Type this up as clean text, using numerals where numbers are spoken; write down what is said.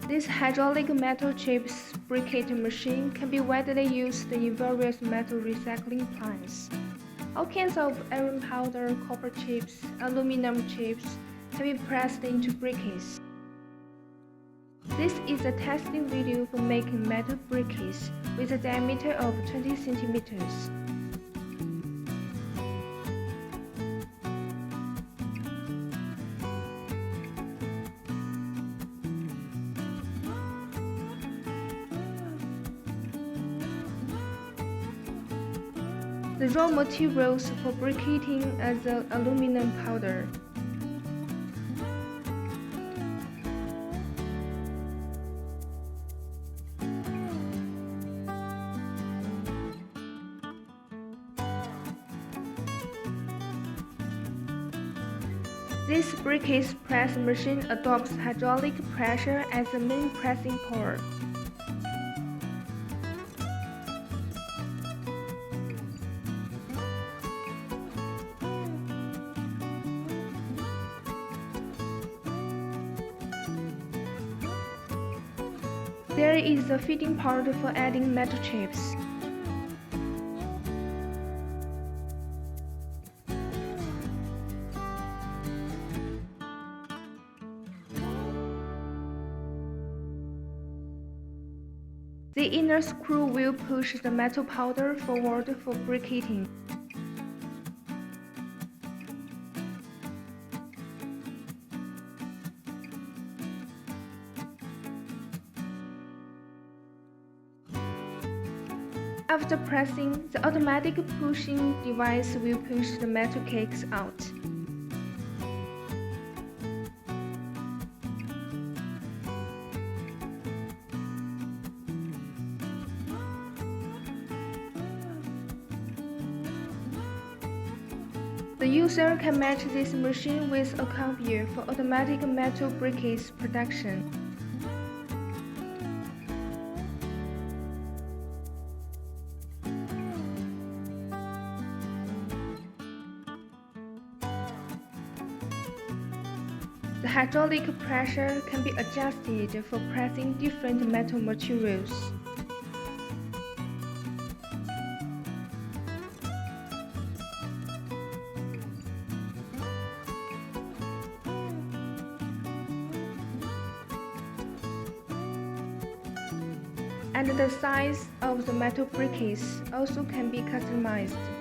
This hydraulic metal chips briquette machine can be widely used in various metal recycling plants. All kinds of iron powder, copper chips, aluminum chips can be pressed into briquettes. This is a testing video for making metal briquettes with a diameter of 20 centimeters. The raw materials for briquetting are the aluminum powder. This briquette press machine adopts hydraulic pressure as the main pressing power. There is a feeding part for adding metal chips. The inner screw will push the metal powder forward for briquetting. After pressing, the automatic pushing device will push the metal cakes out. The user can match this machine with a conveyor for automatic metal briquettes production. The hydraulic pressure can be adjusted for pressing different metal materials. And the size of the metal briquettes also can be customized.